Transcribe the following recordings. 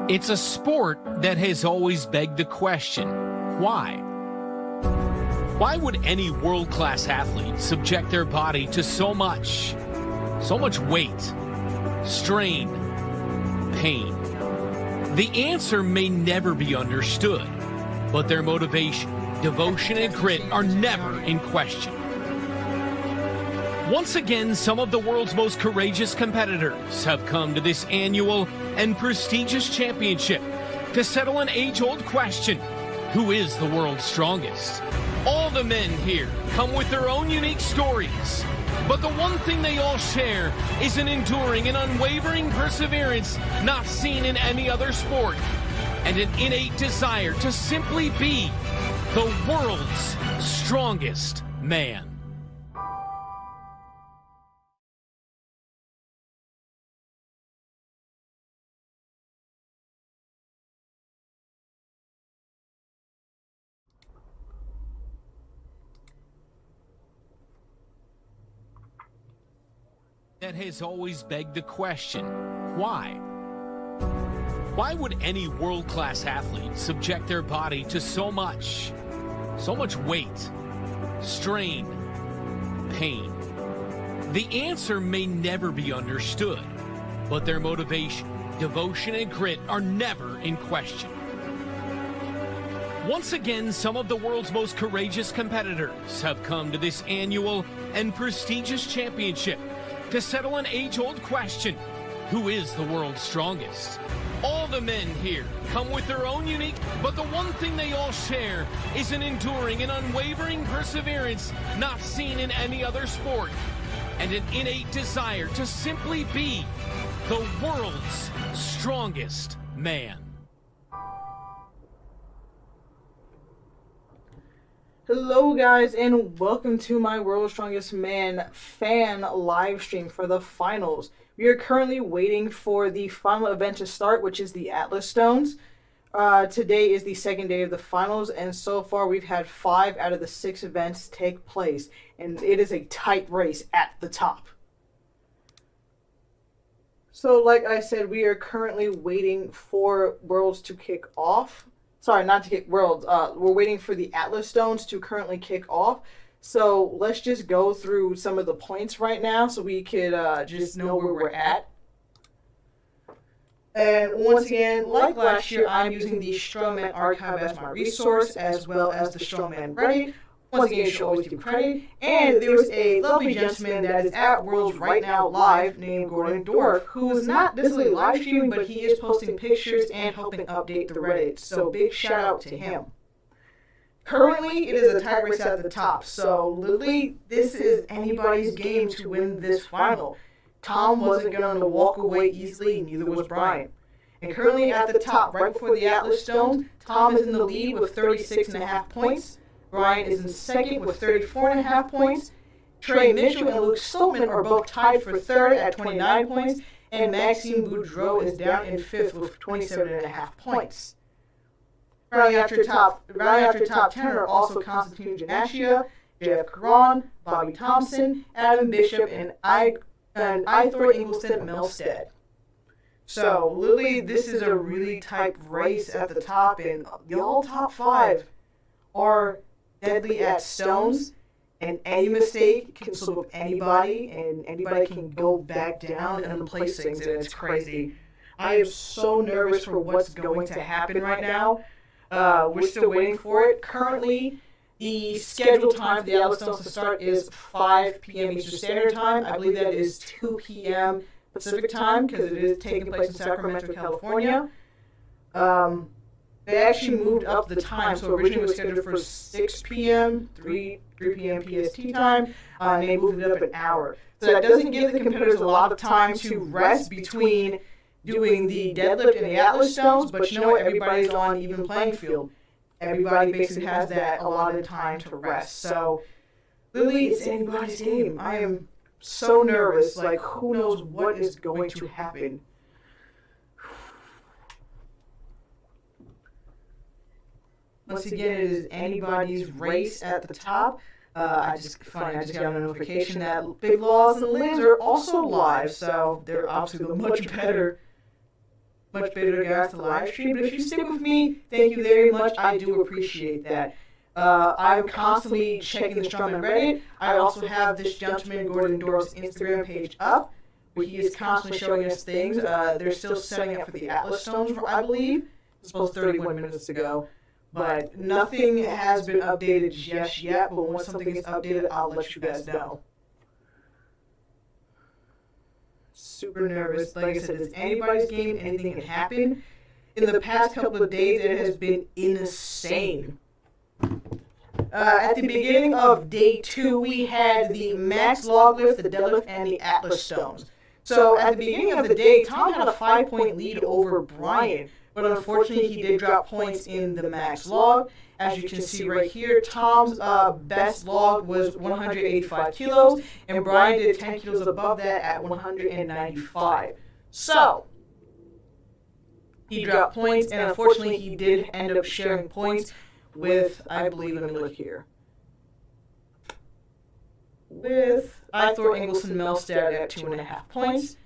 It's a sport that has always begged the question, why? Why would any world-class athlete subject their body to so much weight, strain, pain? The answer may never be understood, but their motivation, devotion, and grit are never in question. Once again, some of the world's most courageous competitors have come to this annual and prestigious championship to settle an age-old question: who is the world's strongest? All the men here come with their own unique stories, but the one thing they all share is an enduring and unwavering perseverance not seen in any other sport, and an innate desire to simply be the world's strongest man. That has always begged the question, why? Why would any world-class athlete subject their body to so much weight, strain, pain? The answer may never be understood, but their motivation, devotion, and grit are never in question. Once again, some of the world's most courageous competitors have come to this annual and prestigious championship to settle an age-old question: who is the world's strongest? All the men here come with their own unique, but the one thing they all share is an enduring and unwavering perseverance not seen in any other sport, and an innate desire to simply be the world's strongest man. Hello guys, and welcome to my World's Strongest Man fan live stream for the finals. We are currently waiting for the final event to start, which is the Atlas Stones. Today is the second day of the finals, and so far we've had 5 out of the 6 events take place, and it is a tight race at the top. So like I said, we are currently waiting for Worlds to kick off. Sorry, not to kick Worlds. We're waiting for the Atlas Stones to currently kick off. So let's just go through some of the points right now so we could just know where we're at. And once again, like last year, I'm using the Strongman Archive as my resource, as well as the Strongman Reddit. Once again, you should always give credit. And there's a lovely gentleman that is at Worlds right now live named Gordon Dorff, who is not necessarily live streaming, but he is posting pictures and helping update the Reddit. So big shout out to him. Currently, it is a tight race at the top. So literally, this is anybody's game to win this final. Tom wasn't going to walk away easily, neither was Brian. And currently at the top, right before the Atlas Stones, Tom is in the lead with 36.5 points. Brian is in second with 34.5 points. Trey Mitchell and Luke Stoltman are both tied for third at 29 points. And Maxime Boudreau is down in fifth with 27.5 points. Rounding out your top 10 are also Constantine Janashia, Jeff Caron, Bobby Thompson, Adam Bishop, and Ithor Ingolson Melstead. So, literally, this is a really tight race at the top, and the all top 5 are deadly at stones, and any mistake can slip up anybody, and anybody can go back down and place things, and it's crazy. I am so nervous for what's going to happen right now. We're still waiting for it. Currently, the scheduled time for the Atlas Stones to start is 5 p.m. Eastern Standard Time. I believe that is 2 p.m. Pacific Time, because it is taking place in Sacramento, California. They actually moved up the time, so originally it was scheduled for 6 p.m., 3 p.m. PST time, and they moved it up an hour. So that doesn't give the competitors a lot of time to rest between doing the deadlift and the Atlas Stones, but you know what, everybody's on even playing field. Everybody basically has that allotted time to rest. So, literally, it's anybody's game. I am so nervous, like, who knows what is going to happen. Once again, it is anybody's race at the top. I just got a notification that Big Laws and Liz are also live, so they're obviously the much better much better guys to live stream. But if you stick with me, thank you very much. I do appreciate that. I'm constantly checking the Strongman Reddit. I also have this gentleman, Gordon Dorff's Instagram page up, where he is constantly showing us things. They're still setting up for the Atlas Stones, I believe. It's supposed 31 minutes ago. But nothing has been updated just yet. But once something is updated, I'll let you guys know. Super nervous. Like I said, it's anybody's game. Anything can happen. In the past couple of days, it has been insane. At the beginning of day 2, we had the max log lift, the deadlift, and the Atlas Stones. So at the beginning of the day, Tom had a 5-point lead over Brian. But unfortunately, he did drop points in the max log. As you can see right here, Tom's best log was 185 kilos, and Brian did 10 kilos above that at 195. So, he dropped points, and unfortunately, he did end up sharing points with, I believe, let me look here, with Ithor Ingleson Melstad at 2.5 points.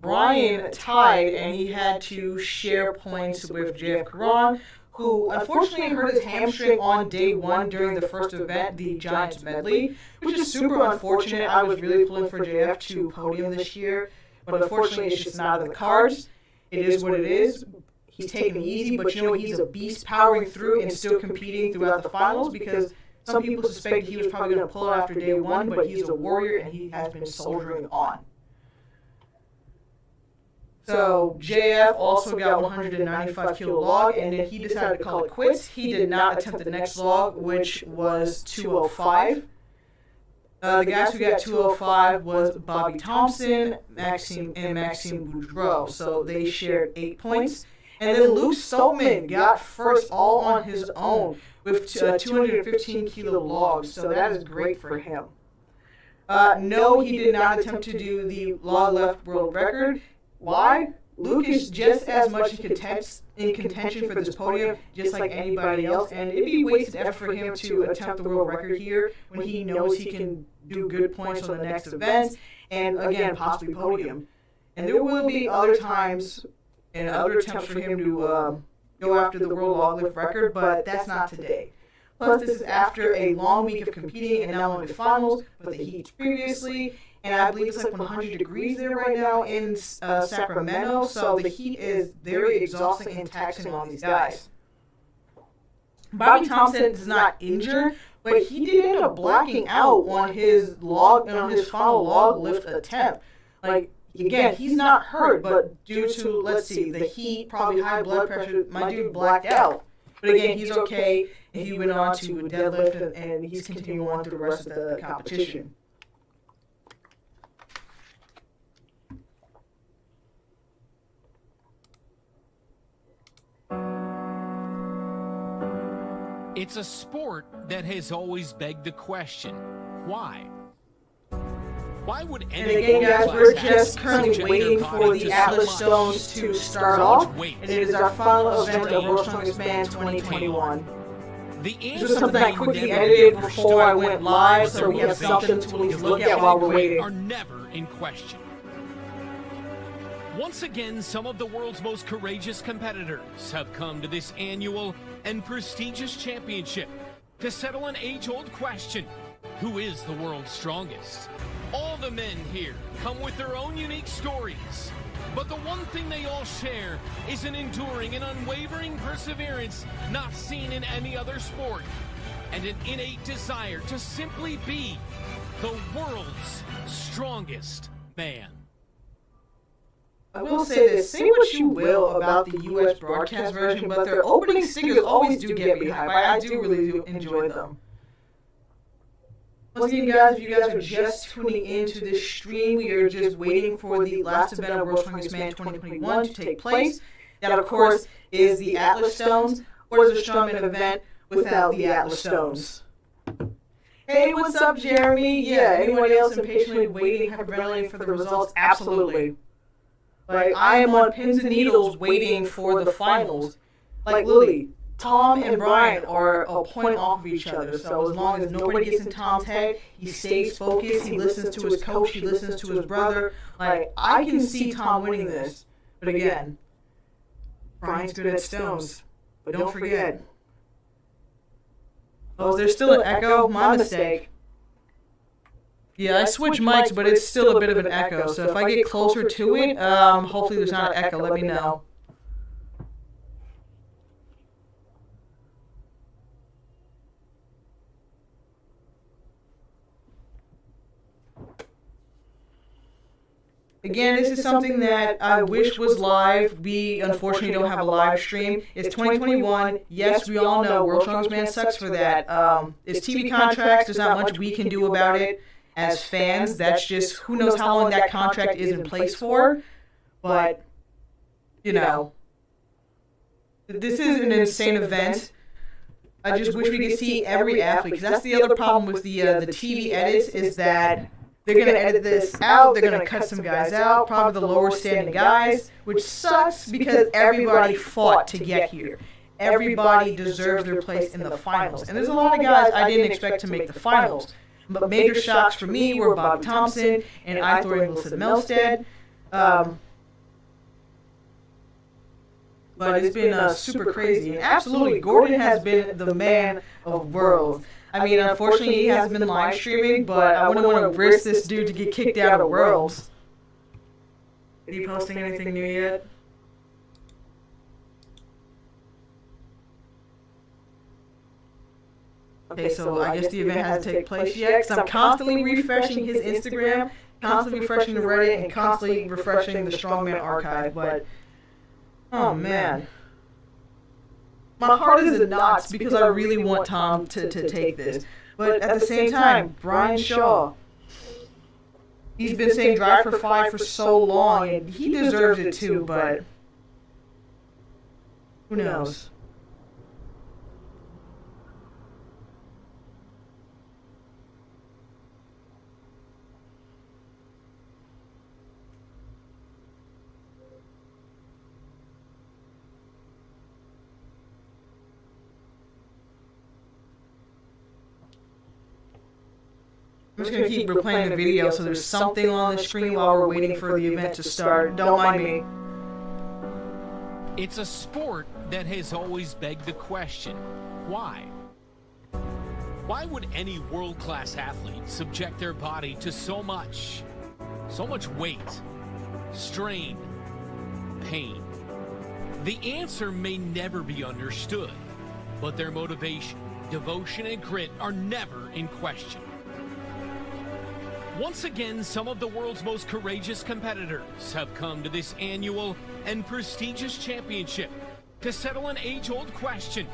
Brian tied, and he had to share points with JF Karan, who unfortunately hurt his hamstring on day 1 during the first event, the Giants Medley, which is super unfortunate. I was really pulling for JF to podium this year, but unfortunately it's just not in the cards. It is what it is. He's taking it easy, but you know he's a beast powering through and still competing throughout the finals, because some people suspect he was probably going to pull out after day 1, but he's a warrior and he has been soldiering on. So JF also got 195 kilo log, and then he decided to call it quits. He did not attempt the next log, which was 205. The guys who got 205 was Bobby Thompson, Maxime Boudreau. So they shared 8 points. And then Luke Stolman got first all on his own with 215 kilo logs. So that is great for him. No, he did not attempt to do the log left world record. Why? Luke is just as much in contention for this podium, just like anybody else, and it'd be wasted effort for him to attempt the world record here when he knows he can do good points on the next event, and again, possibly podium. And there will be other times and other attempts for him to go after the world log lift record, but that's not today. Plus, this is after a long week of competing, and not only the finals, but the heats previously. And I believe it's like 100 degrees there right now in Sacramento, so the heat is very exhausting and taxing on these guys. Bobby Thompson is not injured, but he did end up blacking out on his final log lift attempt. Like, again, he's not hurt, but due to, let's see, the heat, probably high blood pressure, my dude blacked out. But again, he's okay, and he went on to deadlift, and he's continuing on through the rest of the competition. It's a sport that has always begged the question, why? Why would anyone... And again, guys, we're just currently waiting for the Atlas Stones to start off, and it is our final event of World's Strongest Man 2021. This was something I quickly edited before I went live, so we have something to at least look at while we're waiting. Are never in question. Once again, some of the world's most courageous competitors have come to this annual and prestigious championship to settle an age-old question: who is the world's strongest? All the men here come with their own unique stories, but the one thing they all share is an enduring and unwavering perseverance not seen in any other sport, and an innate desire to simply be the world's strongest man. I will say this, say what you will about the U.S. broadcast version, but their opening singers always do get me hype. I do really enjoy them. Once again, guys, if you guys are just tuning into this stream, we are just waiting for the last event of World's Strongest Man 2021 to take place. That, of course, is the Atlas Stones, or is a strongman event without the Atlas Stones. Hey, what's up, Jeremy? Yeah, anyone else impatiently waiting, hyperventilating for the results? Absolutely. Like, I am on pins and needles waiting for the finals. Like, Lily, Tom and Brian are a point off of each other, so as long as nobody gets in Tom's head, he stays focused, he listens to his coach, he listens to his brother. Like, I can see Tom winning this. But again, Brian's good at stones. But don't forget. Oh, there's still an echo? My mistake. Yeah, I switched mics, but it's still a bit of an echo. So if I get closer to it, hopefully there's not an echo. Let me know. Again, this is something that I wish was live. We unfortunately don't have a live stream. It's 2021. Yes, we all know World's Strongest Man sucks for that. It's TV contracts. There's not much we can do about it as fans. That's just, who knows how long that contract is in place for. But, you know, this is an insane event. I just wish we could see every athlete, because that's the other problem with the TV edits, is that they're going to edit this out, they're going to cut some guys out, probably the lower standing guys, which sucks because everybody fought to get here. Everybody deserves their place in the finals. And there's a lot of guys I didn't expect to make the finals. But major shocks for me were Bobby Thompson and Ithor Ingelsson-Melstead. But it's been super crazy. And absolutely, Gordon has been the man of Worlds. I mean, unfortunately, he hasn't been live streaming, but I wouldn't want to risk this dude to get kicked out of Worlds. Is he posting anything new yet? Okay, so I guess the event hasn't taken place yet, because I'm constantly refreshing his Instagram, constantly refreshing the Reddit, and constantly refreshing the Strongman archive, but oh man. My heart is in knots because I really want Tom to take this. But at the same time, Brian Shaw, he's been saying Drive for 5 for so long, and he deserves it too, but who knows? I'm just going to keep replaying the video so there's something on the screen while we're waiting for the event to start. Don't mind me. It's a sport that has always begged the question, why? Why would any world-class athlete subject their body to so much weight, strain, pain? The answer may never be understood, but their motivation, devotion, and grit are never in question. Once again, some of the world's most courageous competitors have come to this annual and prestigious championship to settle an age-old question: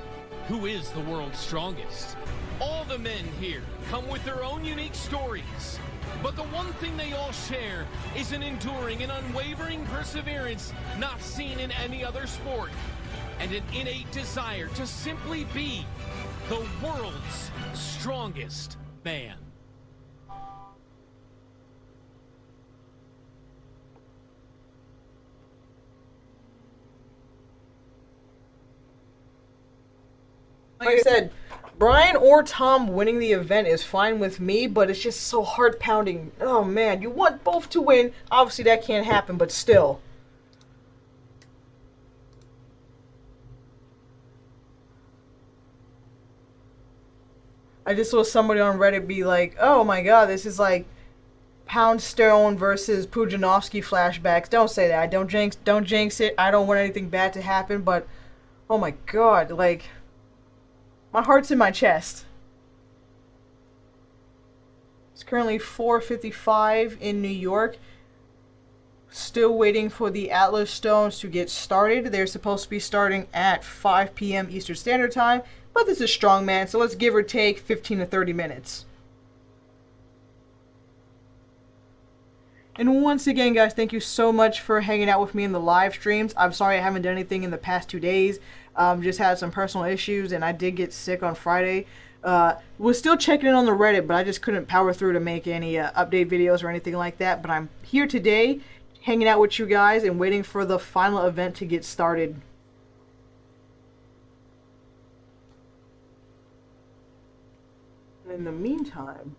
who is the world's strongest? All the men here come with their own unique stories, but the one thing they all share is an enduring and unwavering perseverance not seen in any other sport, and an innate desire to simply be the world's strongest man. Like I said, Brian or Tom winning the event is fine with me, but it's just so heart-pounding. Oh man, you want both to win. Obviously that can't happen, but still. I just saw somebody on Reddit be like, oh my god, this is like Poundstone versus Pujanovsky flashbacks. Don't say that. Don't jinx it. I don't want anything bad to happen, but oh my god, like, my heart's in my chest. It's currently 4:55 in New York. Still waiting for the Atlas Stones to get started. They're supposed to be starting at 5 p.m. Eastern Standard Time, but this is strongman, so let's give or take 15 to 30 minutes. And once again, guys, thank you so much for hanging out with me in the live streams. I'm sorry I haven't done anything in the past 2 days. Just had some personal issues, and I did get sick on Friday. Was still checking in on the Reddit, but I just couldn't power through to make any update videos or anything like that. But I'm here today, hanging out with you guys and waiting for the final event to get started. In the meantime,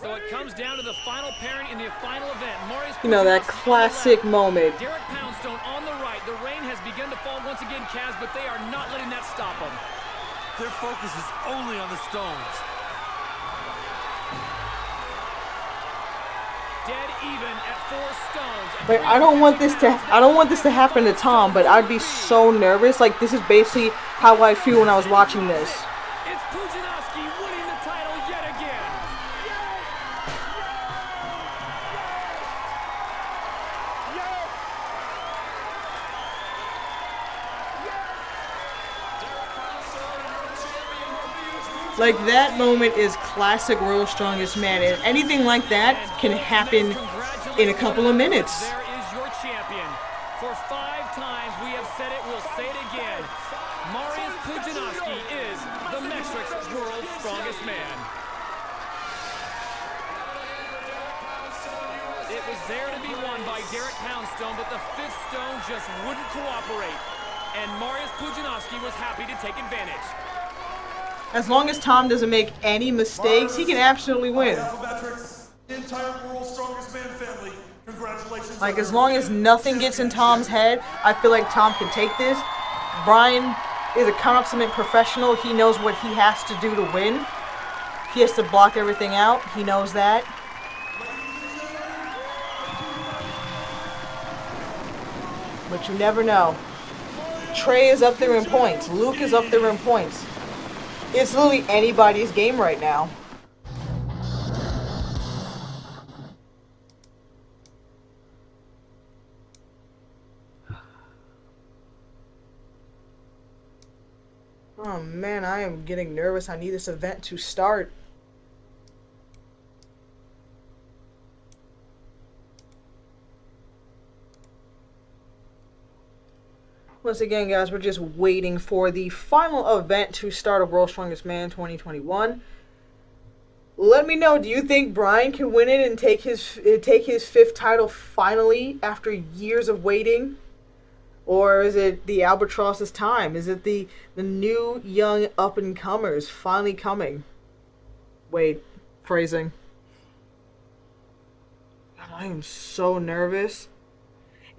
So it comes down to the final pairing in the final event. Marius, you know, that classic moment. Derek Poundstone on the right. The rain has begun to fall once again, Kaz, but they are not letting that stop them. Their focus is only on the stones. Dead even at 4 stones. Like, I don't want this to happen to Tom, but I'd be so nervous. Like, this is basically how I feel when I was watching this. It's Pudzianowski winning the title yet again. Like, that moment is classic World's Strongest Man, and anything like that can happen in a couple of minutes. There is your champion. For 5 times we have said it, we'll say it again. Marius Pudzianowski is the Metrics World's Strongest Man. It was there to be won by Derek Poundstone, but the 5th stone just wouldn't cooperate. And Marius Pudzianowski was happy to take advantage. As long as Tom doesn't make any mistakes, he can absolutely win. The entire World's Strongest Man family, congratulations. Like, as long as nothing gets in Tom's head, I feel like Tom can take this. Brian is a consummate professional. He knows what he has to do to win. He has to block everything out. He knows that. But you never know. Trey is up there in points. Luke is up there in points. It's literally anybody's game right now. Oh man, I am getting nervous. I need this event to start. Once again, guys, we're just waiting for the final event to start of World's Strongest Man 2021. Let me know, do you think Brian can win it and take his 5th title finally after years of waiting? Or is it the Albatross's time? Is it the new young up-and-comers finally coming? Wait, phrasing. God, I am so nervous.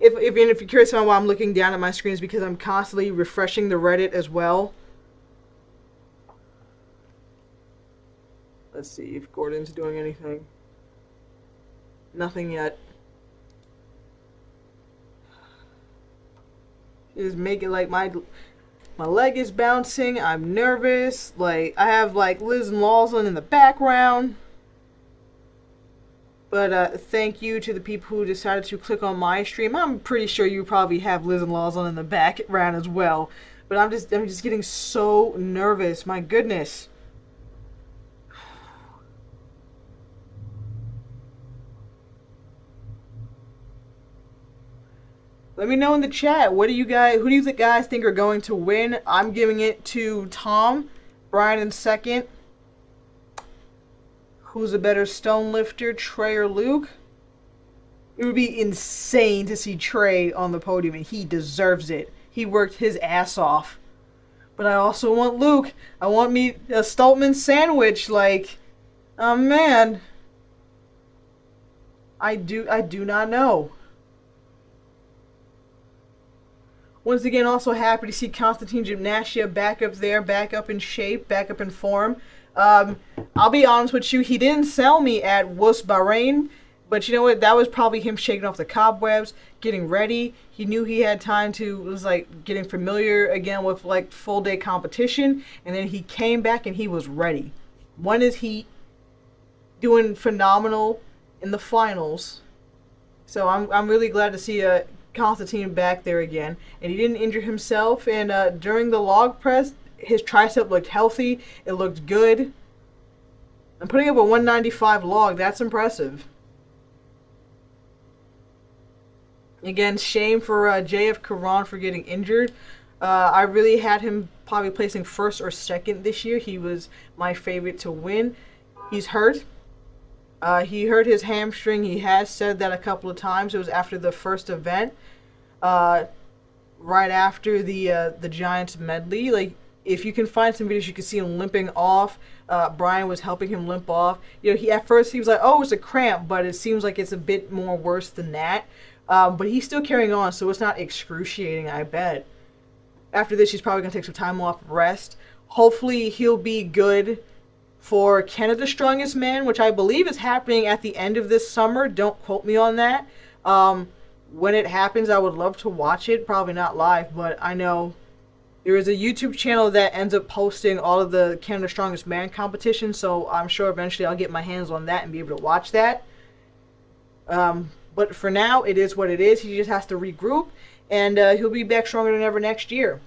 If you're curious about why I'm looking down at my screens, because I'm constantly refreshing the Reddit as well. Let's see if Gordon's doing anything. Nothing yet. Just make it like my leg is bouncing. I'm nervous. Like, I have like Liz and Lawson in the background. But thank you to the people who decided to click on my stream. I'm pretty sure you probably have Liz and Lawson in the background as well. But I'm just getting so nervous. My goodness. Let me know in the chat. Who do you guys think are going to win? I'm giving it to Tom. Brian in 2nd. Who's a better stone lifter, Trey or Luke? It would be insane to see Trey on the podium, and he deserves it. He worked his ass off. But I also want Luke. I want me a Stoltman sandwich. Like, oh man. I do not know. Once again, also happy to see Konstantin Gymnastia back up there, back up in shape, back up in form. I'll be honest with you, he didn't sell me at Wus Bahrain, but you know what, that was probably him shaking off the cobwebs, getting ready. He knew he had time to, it was like getting familiar again with like full day competition, and then he came back and he was ready. Won his heat, doing phenomenal in the finals. So I'm really glad to see Konstantin back there again, and he didn't injure himself, and during the log press, his tricep looked healthy. It looked good. I'm putting up a 195 log. That's impressive. Again, shame for JF Karan for getting injured. I really had him probably placing 1st or 2nd this year. He was my favorite to win. He's hurt. He hurt his hamstring. He has said that a couple of times. It was after the first event. Right after the Giants medley. Like, if you can find some videos, you can see him limping off. Brian was helping him limp off. You know, at first he was like, "Oh, it's a cramp," but it seems like it's a bit more worse than that. But he's still carrying on, so it's not excruciating, I bet. After this, he's probably gonna take some time off, rest. Hopefully, he'll be good for Canada's Strongest Man, which I believe is happening at the end of this summer. Don't quote me on that. When it happens, I would love to watch it. Probably not live, but I know there is a YouTube channel that ends up posting all of the Canada Strongest Man competition, so I'm sure eventually I'll get my hands on that and be able to watch that. But for now, it is what it is. He just has to regroup, and he'll be back stronger than ever next year.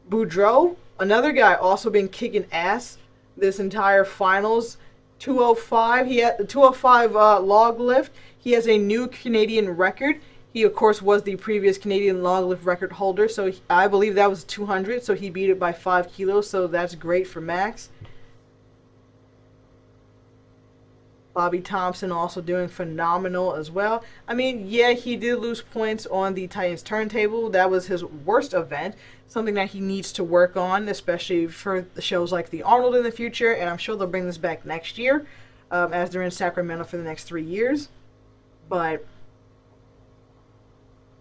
Boudreaux, another guy, also been kicking ass this entire finals. 205. He had the 205 log lift. He has a new Canadian record. He, of course, was the previous Canadian log lift record holder, so I believe that was 200, so he beat it by 5 kilos, so that's great for Max. Bobby Thompson also doing phenomenal as well. I mean, yeah, he did lose points on the Titans turntable. That was his worst event, something that he needs to work on, especially for the shows like the Arnold in the future, and I'm sure they'll bring this back next year, as they're in Sacramento for the next 3 years. But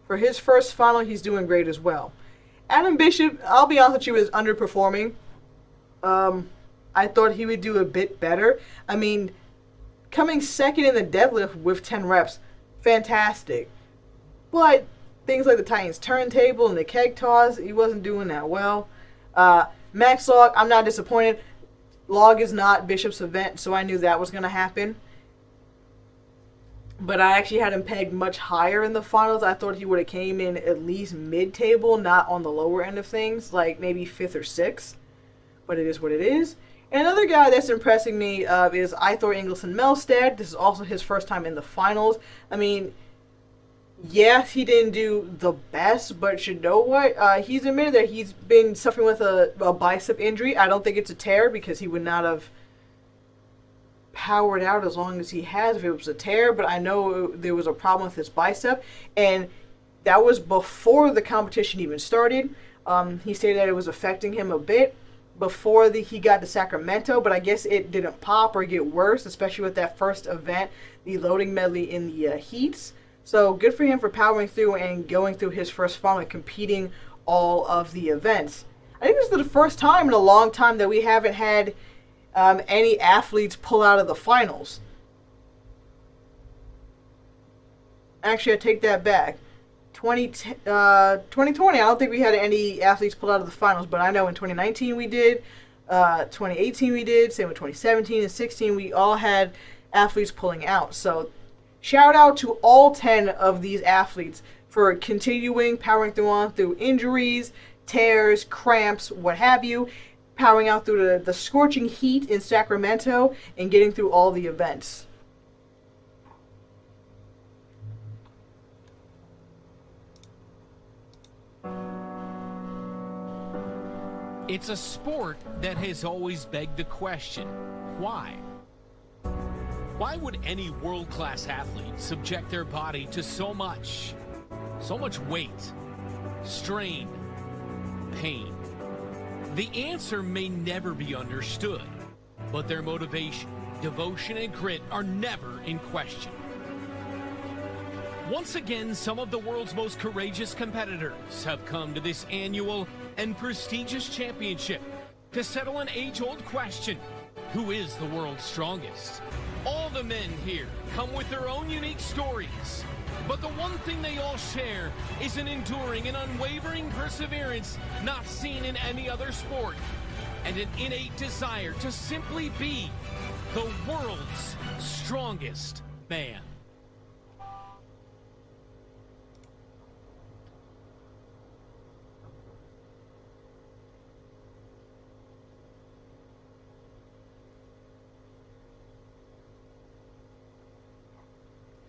for his first final, he's doing great as well. Adam Bishop, I'll be honest with you, is underperforming. I thought he would do a bit better. I mean, coming second in the deadlift with 10 reps, fantastic. But things like the Titans turntable and the keg toss, he wasn't doing that well. Max log, I'm not disappointed. Log is not Bishop's event, so I knew that was going to happen. But I actually had him pegged much higher in the finals. I thought he would have came in at least mid-table, not on the lower end of things, like maybe 5th or 6th. But it is what it is. And another guy that's impressing me is Ithor Ingleson Melstad. This is also his first time in the finals. I mean, yeah, he didn't do the best, but you know what? He's admitted that he's been suffering with a bicep injury. I don't think it's a tear because he would not have powered out as long as he has if it was a tear, but I know there was a problem with his bicep, and that was before the competition even started. He stated that it was affecting him a bit before he got to Sacramento, but I guess it didn't pop or get worse, especially with that first event, the loading medley in the heats. So good for him for powering through and going through his first final and competing all of the events. I think this is the first time in a long time that we haven't had any athletes pull out of the finals. Actually, I take that back. 2020, I don't think we had any athletes pull out of the finals, but I know in 2019 we did, 2018 we did, same with 2017 and 16, we all had athletes pulling out. So shout out to all 10 of these athletes for continuing, powering through injuries, tears, cramps, what have you, powering out through the scorching heat in Sacramento and getting through all the events. It's a sport that has always begged the question, why? Why would any world-class athlete subject their body to so much weight, strain, pain? The answer may never be understood, but their motivation, devotion, and grit are never in question. Once again, some of the world's most courageous competitors have come to this annual and prestigious championship to settle an age-old question: who is the world's strongest? All the men here come with their own unique stories, but the one thing they all share is an enduring and unwavering perseverance not seen in any other sport, and an innate desire to simply be the world's strongest man.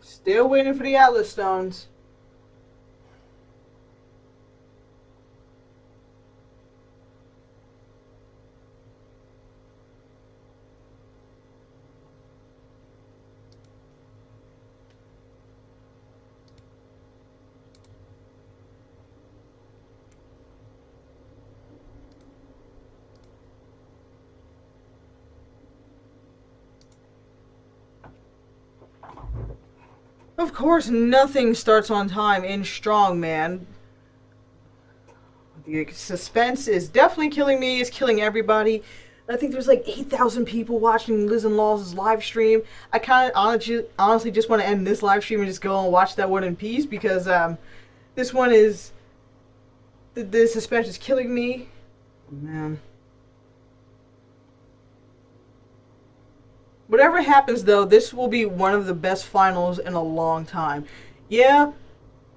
Still waiting for the Atlas Stones. Of course, nothing starts on time in strongman. The suspense is definitely killing me. It's killing everybody. I think there's like 8,000 people watching Liz and Laws' live stream. I kind of honestly just want to end this live stream and just go and watch that one in peace, because this one is... The suspense is killing me. Oh, man. Whatever happens, though, this will be one of the best finals in a long time. Yeah,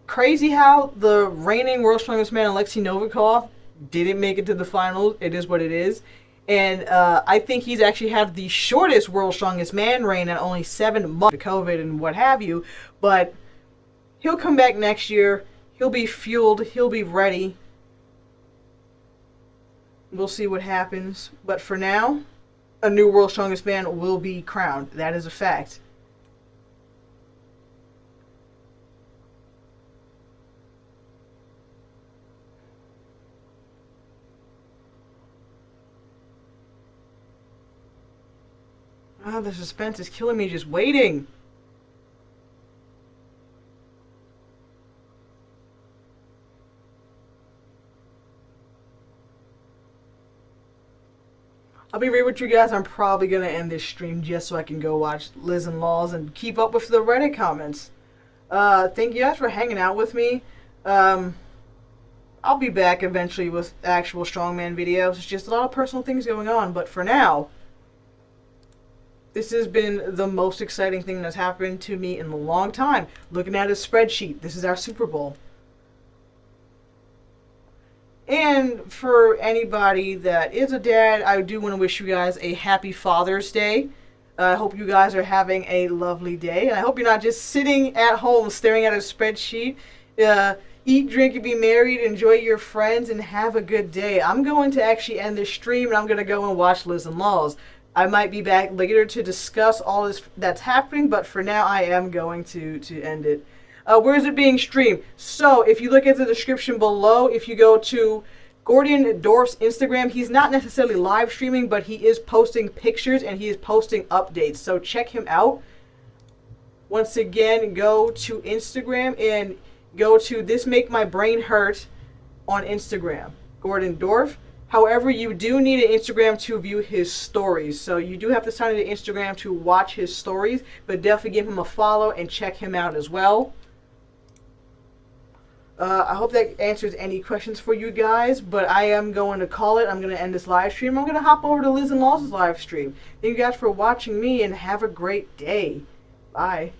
crazy how the reigning World's Strongest Man, Alexei Novikov, didn't make it to the finals. It is what it is. And I think he's actually had the shortest World's Strongest Man reign at only 7 months of COVID and what have you. But he'll come back next year. He'll be fueled. He'll be ready. We'll see what happens. But for now, a new World's Strongest Man will be crowned. That is a fact. Ah, the suspense is killing me just waiting. I'll be real with you guys, I'm probably going to end this stream just so I can go watch Liz and Laws and keep up with the Reddit comments. Thank you guys for hanging out with me. I'll be back eventually with actual strongman videos. It's just a lot of personal things going on, but for now, this has been the most exciting thing that's happened to me in a long time. Looking at a spreadsheet, this is our Super Bowl. And for anybody that is a dad, I do want to wish you guys a happy Father's Day. I hope you guys are having a lovely day. And I hope you're not just sitting at home staring at a spreadsheet. Eat, drink, and be married. Enjoy your friends and have a good day. I'm going to actually end this stream and I'm going to go and watch Liz and Laws. I might be back later to discuss all this that's happening, but for now I am going to end it. Where is it being streamed? So, if you look at the description below, if you go to Gordon Dorf's Instagram, he's not necessarily live streaming, but he is posting pictures and he is posting updates. So, check him out. Once again, go to Instagram and go to This Make My Brain Hurt on Instagram. Gordon Dorf. However, you do need an Instagram to view his stories. So you do have to sign into Instagram to watch his stories, but definitely give him a follow and check him out as well. I hope that answers any questions for you guys, but I am going to call it. I'm going to end this live stream. I'm going to hop over to Liz and Laws' live stream. Thank you guys for watching me and have a great day. Bye.